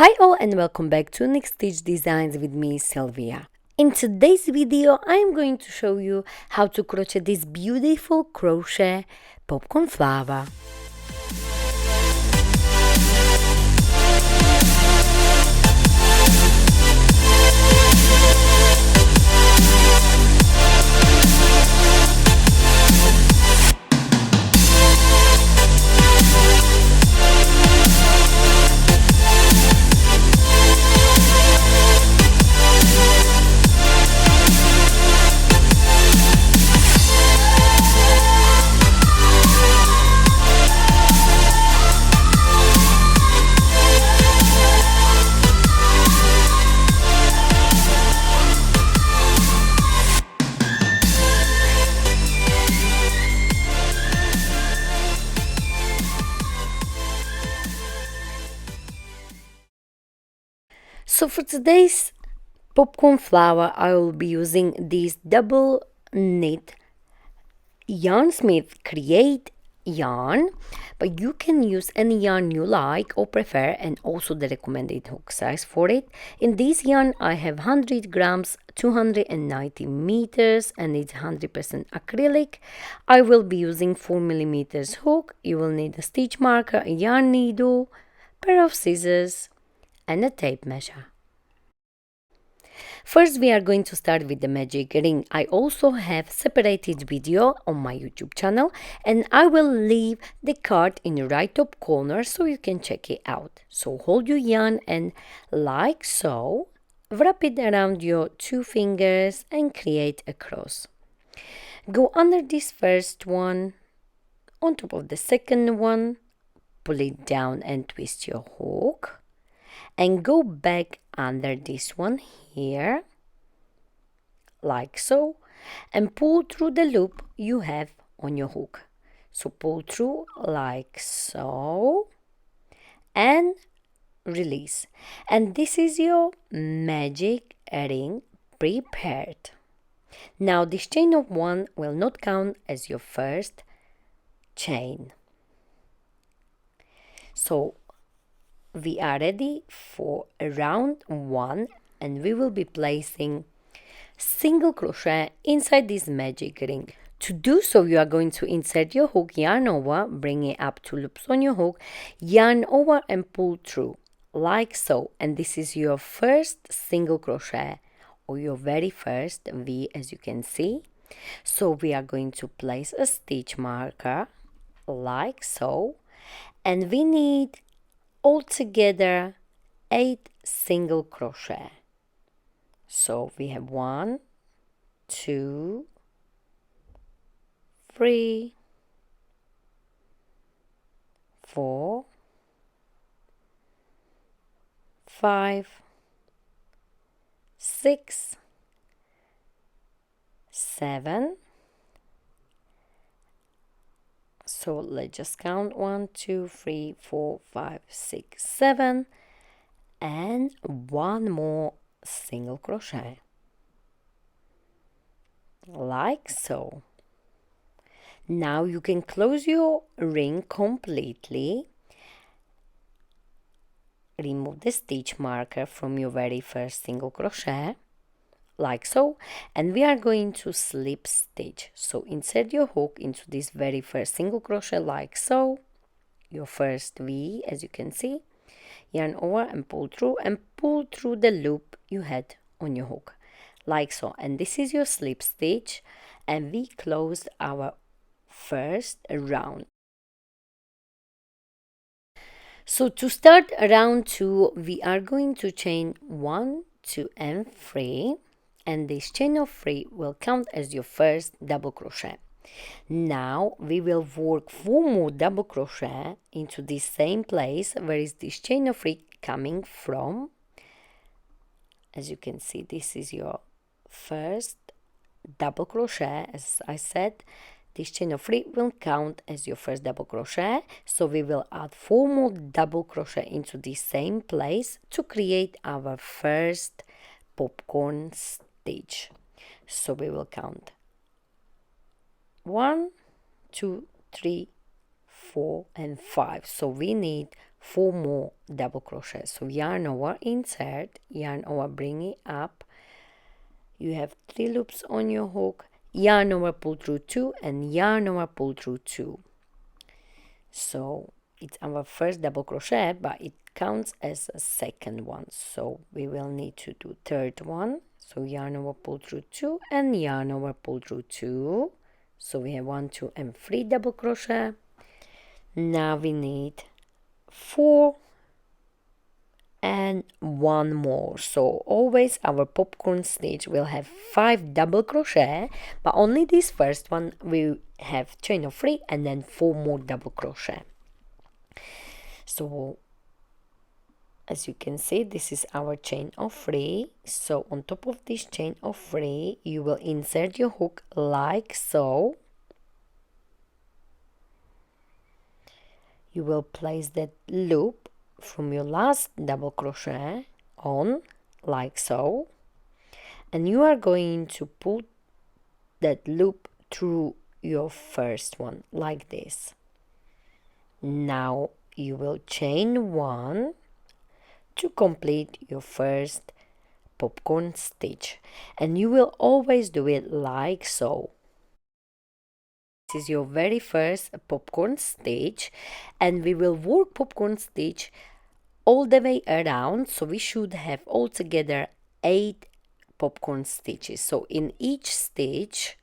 Hi all and welcome back to Next Stitch Designs with me, Sylvia. In today's video, I am going to show you how to crochet this beautiful crochet popcorn flower. So for today's popcorn flower, I will be using this double knit Yarnsmith Create yarn, but you can use any yarn you like or prefer, and also the recommended hook size for it. In this yarn I have 100 grams, 290 meters, and it's 100% acrylic. I will be using 4mm hook. You will need a stitch marker, a yarn needle, pair of scissors and a tape measure. First, we are going to start with the magic ring. I also have separated video on my YouTube channel, and I will leave the card in the right top corner so you can check it out. So hold your yarn and like so, wrap it around your two fingers and create a cross. Go under this first one, on top of the second one, pull it down and twist your hook, and go back under this one here, like so, and pull through the loop you have on your hook. So pull through like so and release, and this is your magic ring prepared. Now this chain of one will not count as your first chain. So we are ready for round one, and we will be placing single crochet inside this magic ring. To do so, you are going to insert your hook, yarn over, bring it up 2 loops on your hook, yarn over and pull through like so, and this is your first single crochet or your very first V, as you can see. So we are going to place a stitch marker like so, and we need altogether 8 single crochet. So we have 1, 2, 3, 4, 5, 6, 7. So let's just count 1, 2, 3, 4, 5, 6, 7, and one more single crochet like so. Now you can close your ring completely, remove the stitch marker from your very first single crochet like so, and we are going to slip stitch. So insert your hook into this very first single crochet like so, your first V, as you can see, yarn over and pull through the loop you had on your hook like so, and this is your slip stitch, and we closed our first round. So to start round 2, we are going to chain 1, 2 and 3, and this chain of 3 will count as your first double crochet. Now we will work 4 more double crochet into this same place where is this chain of 3 coming from. As you can see, this is your first double crochet. As I said, this chain of 3 will count as your first double crochet, so we will add 4 more double crochet into this same place to create our first popcorn stitch. So we will count 1, 2, 3, 4 and 5. So we need 4 more double crochet. So yarn over, insert, yarn over, bring it up. You have 3 loops on your hook, yarn over, pull through 2, and yarn over, pull through 2. So it's our first double crochet, but it counts as a second one, so we will need to do third one. So yarn over, pull through 2, and yarn over, pull through 2. So we have 1, 2, and 3 double crochet. Now we need 4 and 1 more. So always our popcorn stitch will have 5 double crochet, but only this first one we have chain of 3 and then 4 more double crochet. So as you can see, this is our chain of 3. So on top of this chain of 3 you will insert your hook like so. You will place that loop from your last double crochet on like so, and you are going to pull that loop through your first one like this. Now you will chain 1 to complete your first popcorn stitch, and you will always do it like so. This is your very first popcorn stitch, and we will work popcorn stitch all the way around, so we should have altogether 8 popcorn stitches. So in each stitch,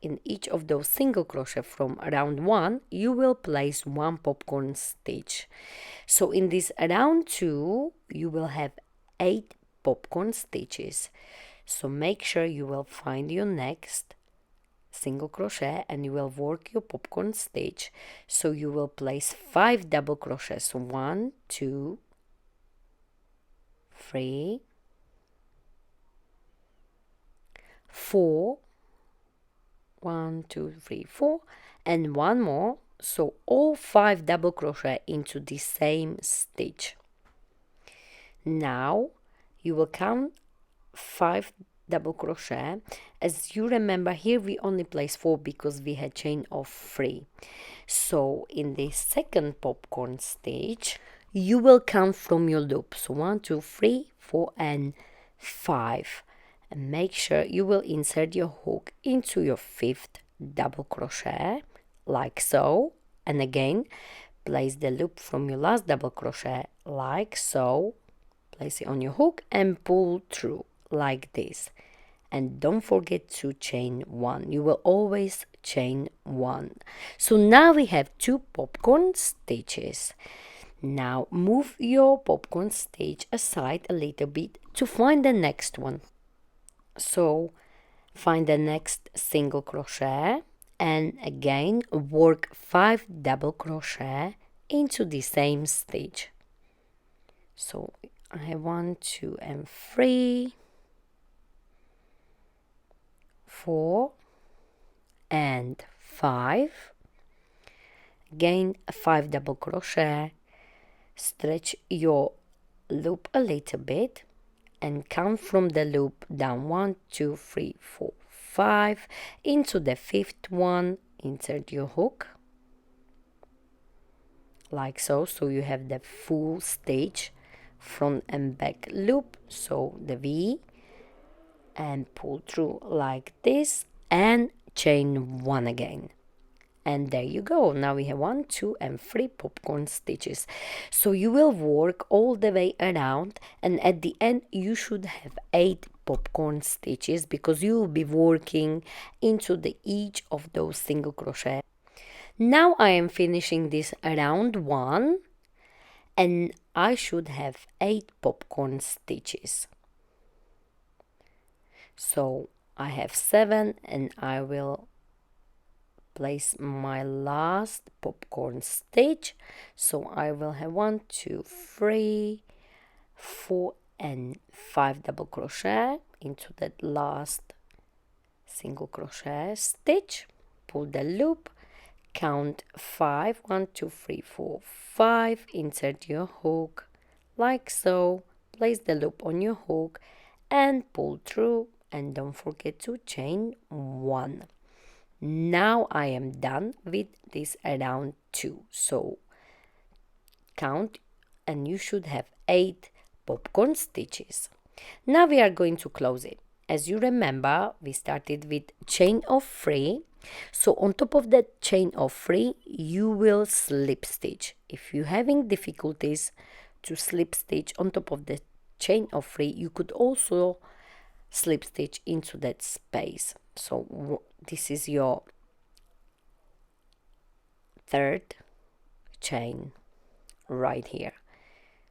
in each of those single crochet from round 1, you will place 1 popcorn stitch. So in this round 2 you will have 8 popcorn stitches. So make sure you will find your next single crochet and you will work your popcorn stitch. So you will place 5 double crochets. So 1, 2, 3, 4, 1, 2, 3, 4, and 1 more. So all 5 double crochet into the same stitch. Now you will count 5 double crochet. As you remember, here we only place 4 because we had chain of 3. So in the second popcorn stitch you will count from your loop. So 1, 2, 3, 4, and 5, and make sure you will insert your hook into your 5th double crochet like so, and again place the loop from your last double crochet like so, place it on your hook and pull through like this, and don't forget to chain 1. You will always chain 1. So now we have 2 popcorn stitches. Now move your popcorn stitch aside a little bit to find the next one. So find the next single crochet and again work 5 double crochet into the same stitch. So I have 1, 2, and 3, 4, and 5. Again 5 double crochet. Stretch your loop a little bit and count from the loop down 1, 2, 3, 4, 5 into the 5th one. Insert your hook like so, so you have the full stitch front and back loop. So the V, and pull through like this and chain 1 again. And there you go. Now we have 1, 2, and 3 popcorn stitches. So you will work all the way around, and at the end you should have 8 popcorn stitches because you will be working into each of those single crochet. Now I am finishing this round 1 and I should have 8 popcorn stitches. So I have 7 and I will place my last popcorn stitch. So I will have 1, 2, 3, 4, and 5 double crochet into that last single crochet stitch. Pull the loop, count 5, 1, 2, 3, 4, 5, insert your hook like so, place the loop on your hook and pull through, and don't forget to chain 1. Now I am done with this round 2. So count, and you should have 8 popcorn stitches. Now we are going to close it. As you remember, we started with chain of 3. So on top of that chain of 3, you will slip stitch. If you're having difficulties to slip stitch on top of the chain of 3, you could also slip stitch into that space. So this is your third chain right here.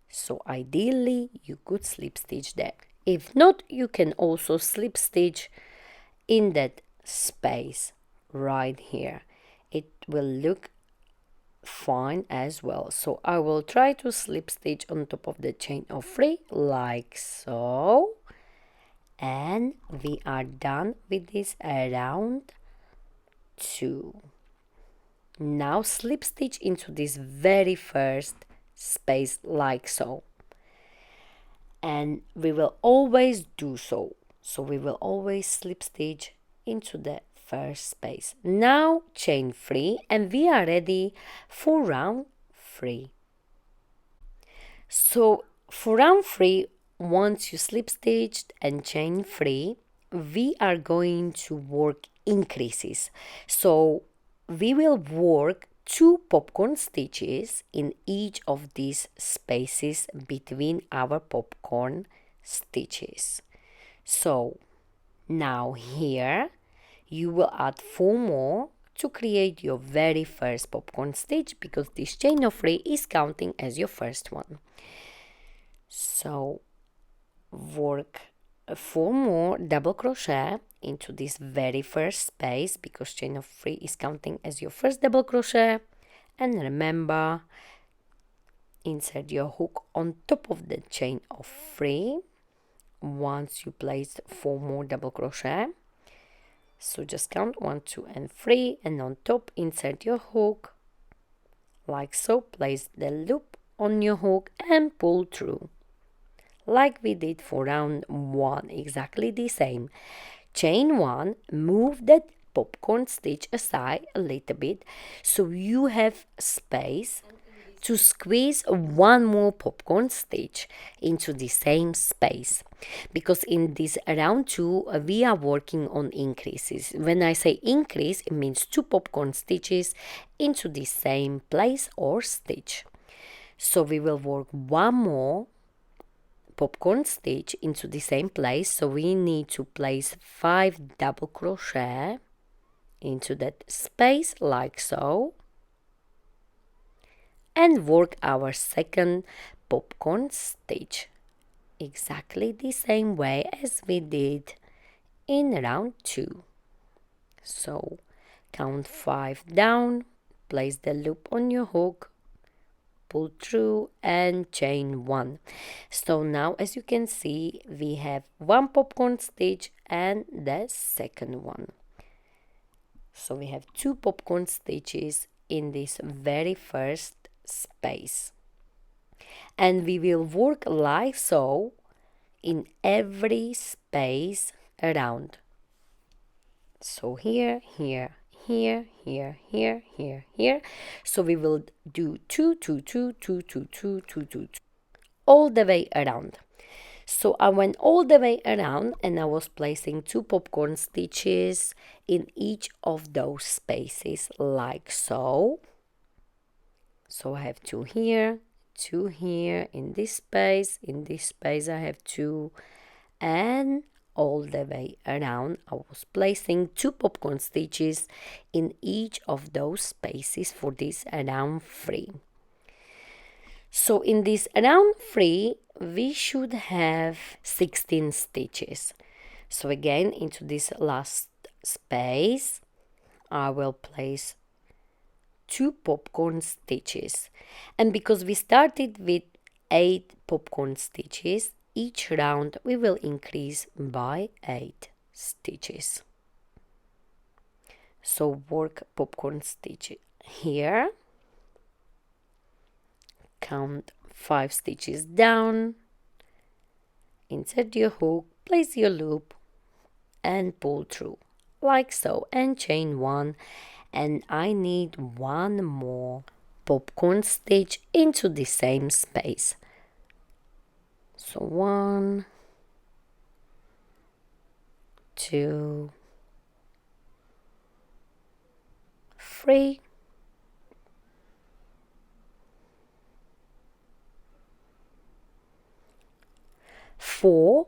So ideally you could slip stitch there. If not, you can also slip stitch in that space right here. It will look fine as well. So I will try to slip stitch on top of the chain of 3 like so, and we are done with this round 2. Now slip stitch into this very first space like so, and we will always do so. So we will always slip stitch into the first space. Now chain 3, and we are ready for round 3. So for round 3, once you slip stitched and chain 3, we are going to work increases. So we will work 2 popcorn stitches in each of these spaces between our popcorn stitches. So now here you will add 4 more to create your very first popcorn stitch, because this chain of 3 is counting as your first one. So work 4 more double crochet into this very first space, because chain of 3 is counting as your first double crochet. And remember, insert your hook on top of the chain of 3 once you place 4 more double crochet. So just count 1, 2 and 3, and on top insert your hook like so. Place the loop on your hook and pull through like we did for round 1, exactly the same. Chain 1, move that popcorn stitch aside a little bit so you have space to squeeze 1 more popcorn stitch into the same space, because in this round 2 we are working on increases. When I say increase, it means 2 popcorn stitches into the same place or stitch. So we will work 1 more popcorn stitch into the same place. So we need to place 5 double crochet into that space like so, and work our second popcorn stitch exactly the same way as we did in round 2. So count 5 down, place the loop on your hook, pull through and chain 1. So now, as you can see, we have 1 popcorn stitch and the second one. So we have 2 popcorn stitches in this very first space, and we will work like so in every space around. So here, here, here, here, here, here, here. So we will do 2, 2, 2, 2, 2, 2, 2, 2, all the way around. So I went all the way around and I was placing 2 popcorn stitches in each of those spaces like so. So I have 2 here, 2 here, in this space I have 2, and all the way around I was placing 2 popcorn stitches in each of those spaces for this round 3. So in this round 3 we should have 16 stitches. So again, into this last space I will place 2 popcorn stitches, and because we started with 8 popcorn stitches, each round we will increase by 8 stitches. So work popcorn stitch here, count 5 stitches down, insert your hook, place your loop and pull through like so, and chain 1, and I need 1 more popcorn stitch into the same space. So 1, 2, 3, 4,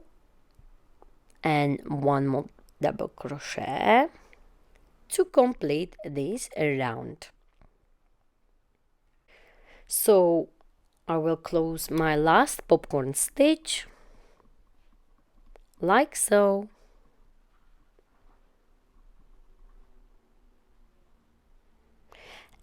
and one more double crochet to complete this round. So I will close my last popcorn stitch like so,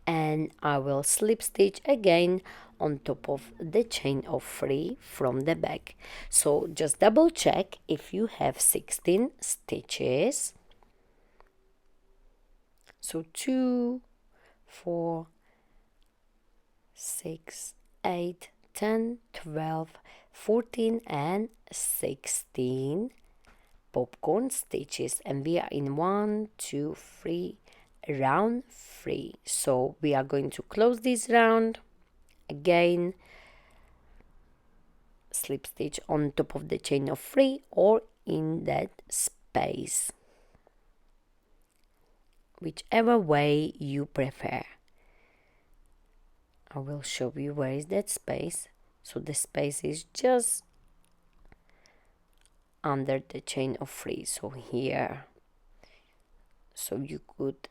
and I will slip stitch again on top of the chain of 3 from the back. So just double check if you have 16 stitches. So 2, 4, 6, 8, 10, 12, 14 and 16 popcorn stitches, and we are in 1, 2, 3 round 3. So we are going to close this round again, slip stitch on top of the chain of 3 or in that space, whichever way you prefer. I will show you where is that space. So the space is just under the chain of 3, so here. So you could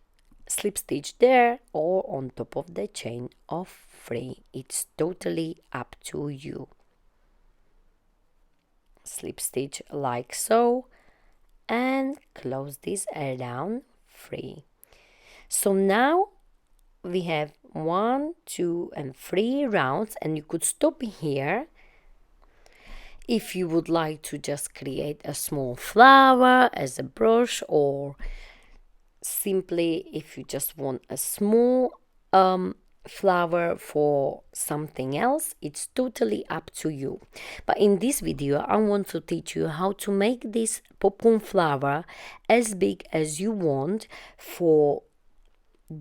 slip stitch there or on top of the chain of 3. It's totally up to you. Slip stitch like so and close this around 3. So now we have 1, 2 and 3 rounds, and you could stop here if you would like to just create a small flower as a brush, or simply if you just want a small flower for something else. It's totally up to you. But in this video I want to teach you how to make this popcorn flower as big as you want for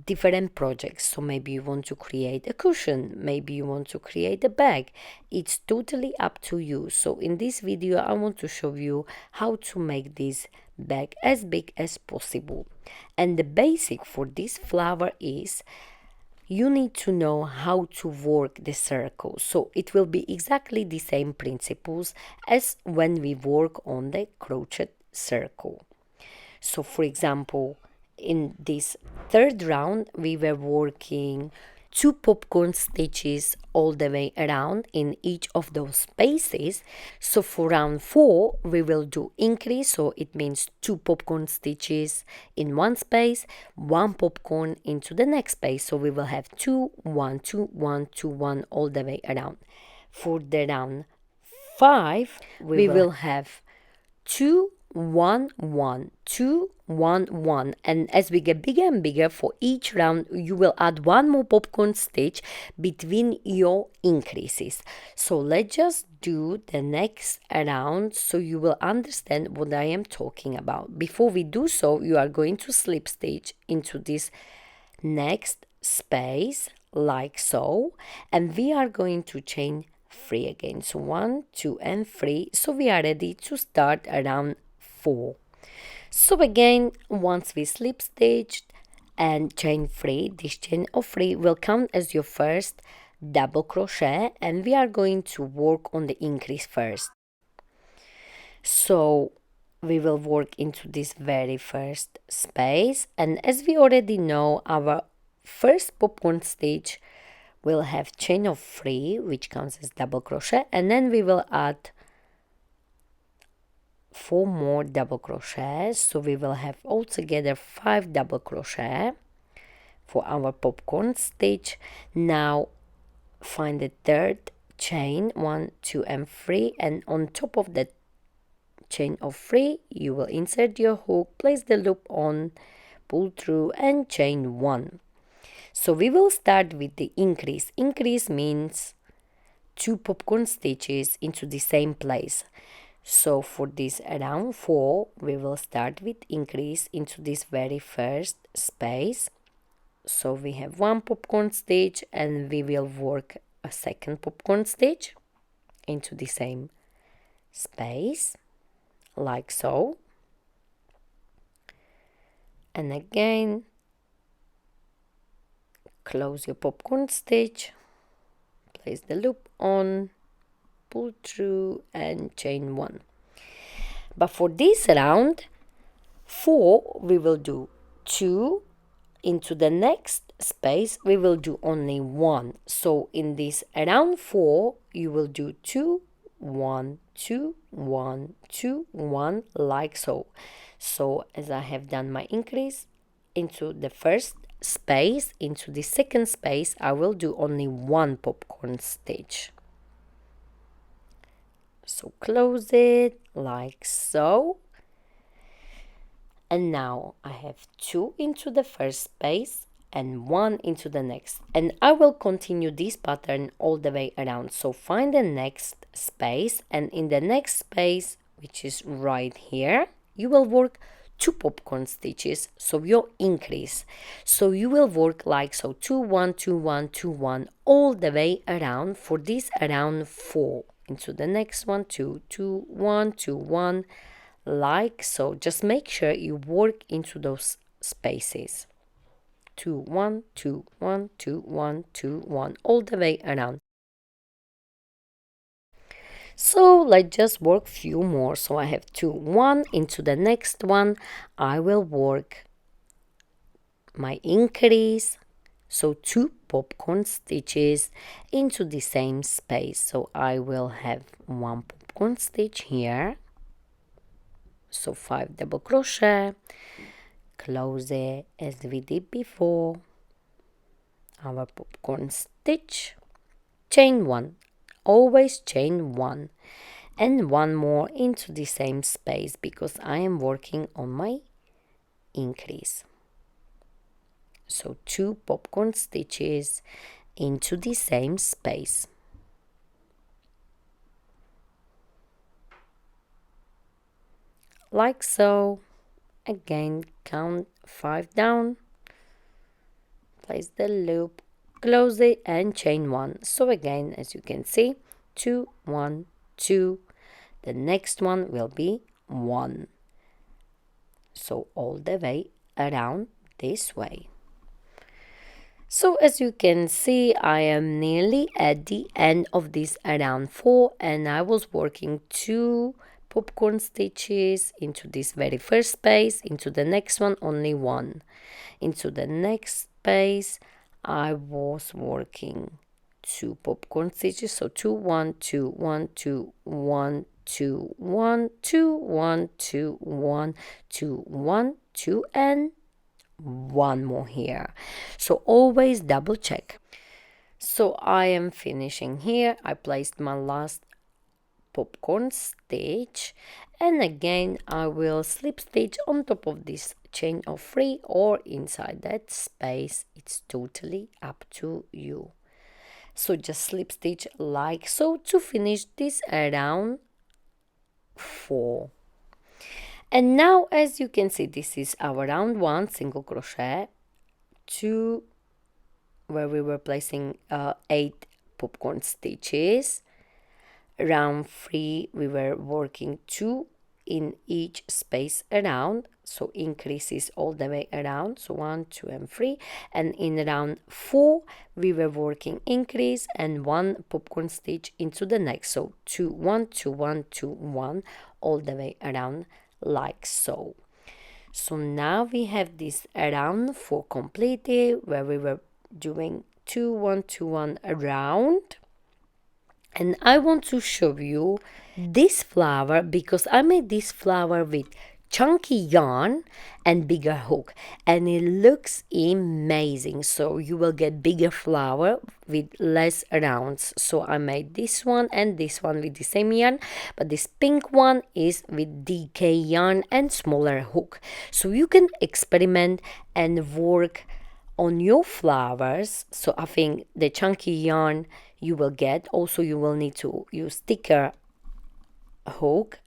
different projects. So maybe you want to create a cushion, maybe you want to create a bag. It's totally up to you. So in this video I want to show you how to make this bag as big as possible. And the basic for this flower is you need to know how to work the circle. So it will be exactly the same principles as when we work on the crochet circle. So for example, in this third round we were working 2 popcorn stitches all the way around in each of those spaces. So for round 4 we will do increase, so it means 2 popcorn stitches in one space, 1 popcorn into the next space. So we will have 2, 1, 2, 1, 2, 1 all the way around. For the round 5 we will have 2, 1, 1, 2, 1, 1, and as we get bigger and bigger for each round you will add 1 more popcorn stitch between your increases. So let's just do the next round so you will understand what I am talking about. Before we do so, you are going to slip stitch into this next space like so, and we are going to chain 3 again. So 1, 2 and 3. So we are ready to start around 4. So again, once we slip stitched and chain 3, this chain of 3 will count as your first double crochet, and we are going to work on the increase first. So we will work into this very first space, and as we already know, our first popcorn stitch will have chain of 3, which counts as double crochet, and then we will add 4 more double crochets. So we will have altogether 5 double crochet for our popcorn stitch. Now find the third chain, 1, 2 and 3, and on top of that chain of 3 you will insert your hook, place the loop on, pull through and chain 1. So we will start with the increase. Increase means 2 popcorn stitches into the same place. So for this round 4 we will start with increase into this very first space So we have one popcorn stitch, and we will work a second popcorn stitch into the same space, like so. And again, close your popcorn stitch, place the loop on, pull through and chain one. But for this round 4, we will do 2 into the next space. We will do only 1. So in this round 4, you will do 2, 1, 2, 1, 2, 1, like so. So as I have done my increase into the first space, into the second space, I will do only 1 popcorn stitch. So close it like so. And now I have 2 into the first space and 1 into the next, and I will continue this pattern all the way around. So find the next space, and in the next space, which is right here, you will work 2 popcorn stitches, so your increase. So you will work like so, 2 1 2 1 2 1 all the way around for this around 4. Into the next one, 2 2 1 2 1, like so. Just make sure you work into those spaces. 2 1 2 1 2 1 2 1 all the way around. So let's just work few more. So I have 2 1 into the next one. I will work my increase, so 2 popcorn stitches into the same space. So I will have 1 popcorn stitch here, so 5 double crochet, close it as we did before, our popcorn stitch, chain 1, always chain 1, and 1 more into the same space because I am working on my increase. So 2 popcorn stitches into the same space. Like so. Again, count 5 down, place the loop, close it and chain 1. So again, as you can see, 2 1 2, the next one will be 1. So all the way around this way. So as you can see, I am nearly at the end of this round 4, and I was working 2 popcorn stitches into this very first space, into the next one only 1, into the next space I was working 2 popcorn stitches, so 2 1 2 1 2 1 2 1 2 1 2 1 2 1 2, and 1 more here. So always double check. So I am finishing here. I placed my last popcorn stitch, and again I will slip stitch on top of this chain of 3 or inside that space. It's totally up to you. So just slip stitch like so to finish this round 4. And now, as you can see, this is our round 1 single crochet, 2 where we were placing 8 popcorn stitches. Round 3 we were working 2 in each space around, so increases all the way around, so 1 2 and 3. And in round 4 we were working increase and 1 popcorn stitch into the next, so 2 1 2 1 2 1 all the way around, like so. So now we have this round 4 completed, where we were doing 2 1 2 1 around. And I want to show you this flower because I made this flower with chunky yarn and bigger hook, and it looks amazing. So you will get bigger flower with less rounds. So I made this one and this one with the same yarn, but this pink one is with DK yarn and smaller hook. So you can experiment and work on your flowers. So I think the chunky yarn you will get, also you will need to use thicker hook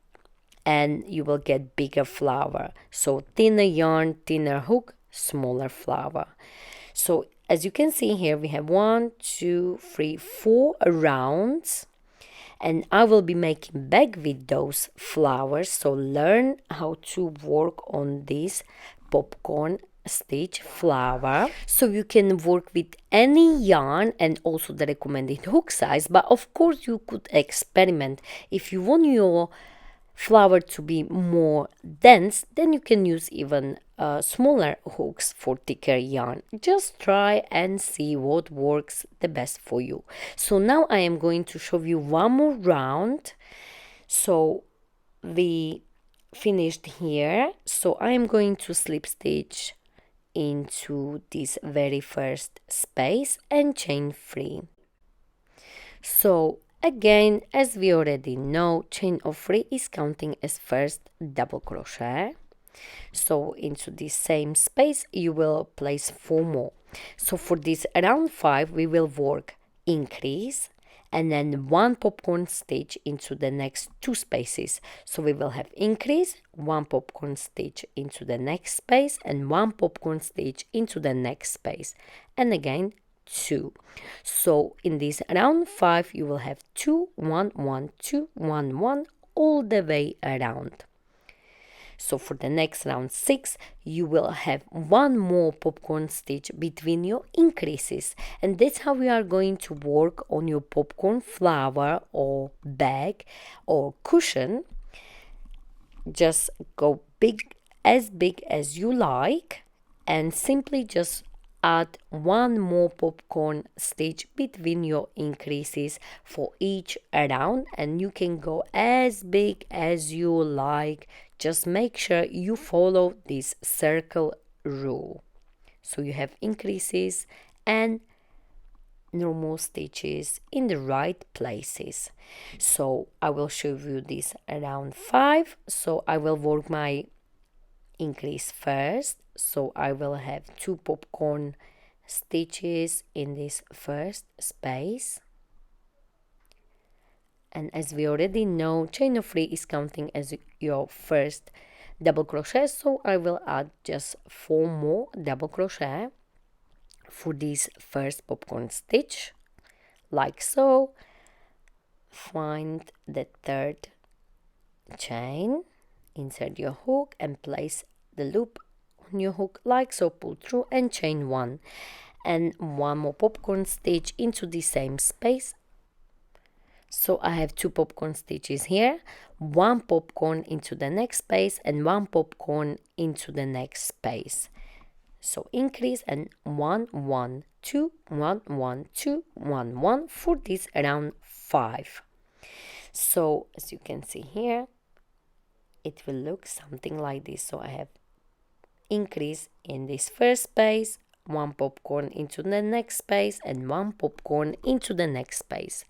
and you will get bigger flower. So thinner yarn, thinner hook, smaller flower. So as you can see here, we have 1, 2, 3, 4 rounds, and I will be making bag with those flowers. So learn how to work on this popcorn stitch flower. So you can work with any yarn and also the recommended hook size, but of course you could experiment. If you want your flower to be more dense, then you can use even smaller hooks for thicker yarn. Just try and see what works the best for you. So now I am going to show you one more round. So we finished here, so I am going to slip stitch into this very first space and chain 3. So again, as we already know, chain of 3 is counting as first double crochet. So into this same space you will place 4 more. So for this round 5 we will work increase and then 1 popcorn stitch into the next 2 spaces. So we will have increase, 1 popcorn stitch into the next space and 1 popcorn stitch into the next space, and again 2. So in this round 5 you will have 2 1 1 2 1 1 all the way around. So for the next round 6 you will have 1 more popcorn stitch between your increases, and that's how we are going to work on your popcorn flower or bag or cushion. Just go big as you like and simply just add 1 more popcorn stitch between your increases for each round, and you can go as big as you like. Just make sure you follow this circle rule. So you have increases and normal stitches in the right places. So I will show you this around 5. So I will work my increase first. So I will have 2 popcorn stitches in this first space, and as we already know, chain of 3 is counting as your first double crochet, so I will add just 4 more double crochet for this first popcorn stitch, like so. Find the third chain, insert your hook and place the loop on your hook like so, pull through and chain 1 and 1 more popcorn stitch into the same space. So I have 2 popcorn stitches here, 1 popcorn into the next space and 1 popcorn into the next space. So increase and 1 1 2 1 1 2 1 1 for this round 5. So as you can see here, it will look something like this. So I have increase in this first space, 1 popcorn into the next space and 1 popcorn into the next space.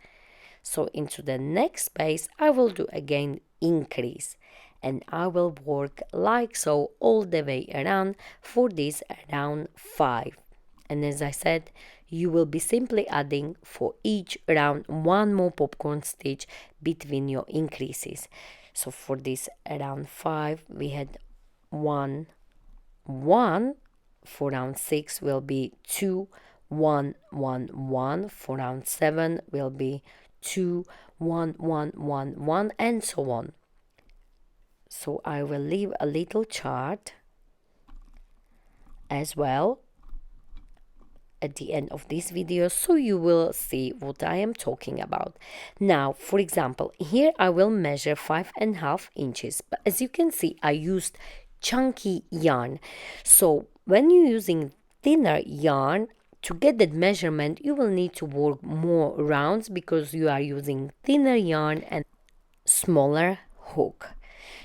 So into the next space I will do again increase, and I will work like so all the way around for this round 5. And as I said, you will be simply adding for each round 1 more popcorn stitch between your increases. So for this round 5 we had 1 1. For round 6 will be 2 1 1 1. For round 7 will be 2 1 1 1 1, and so on. So I will leave a little chart as well at the end of this video, so you will see what I am talking about. Now, for example, here I will measure 5.5 inches, but as you can see I used chunky yarn. So when you're using thinner yarn, to get that measurement you will need to work more rounds because you are using thinner yarn and smaller hook.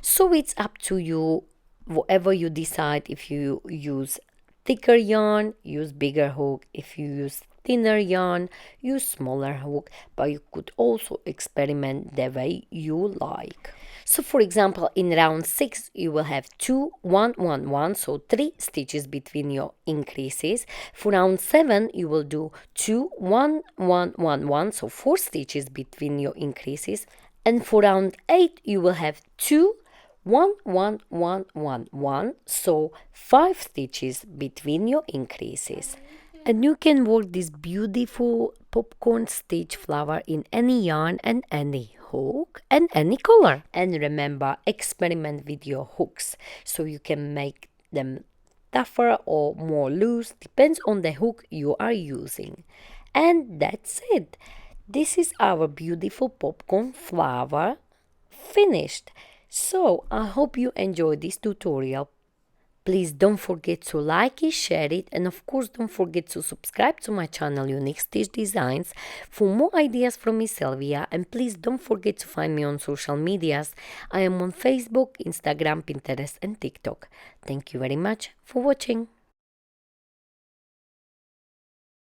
So it's up to you, whatever you decide. If you use thicker yarn, use bigger hook. If you use thinner yarn, use smaller hook, but you could also experiment the way you like. So for example, in round 6 you will have 2 1 1 1, so 3 stitches between your increases. For round 7 you will do 2 1 1 1 1, so 4 stitches between your increases. And for round 8 you will have 2 1 1 1 1 1, so 5 stitches between your increases. And you can work this beautiful popcorn stitch flower in any yarn and any hook and any color. And remember, experiment with your hooks so you can make them tougher or more loose, depends on the hook you are using. And that's it. This is our beautiful popcorn flower finished. So I hope you enjoyed this tutorial. Please don't forget to like it, share it, and of course don't forget to subscribe to my channel Unique Stitch Designs for more ideas from me, Sylvia. And please don't forget to find me on social medias. I am on Facebook, Instagram, Pinterest, and TikTok. Thank you very much for watching.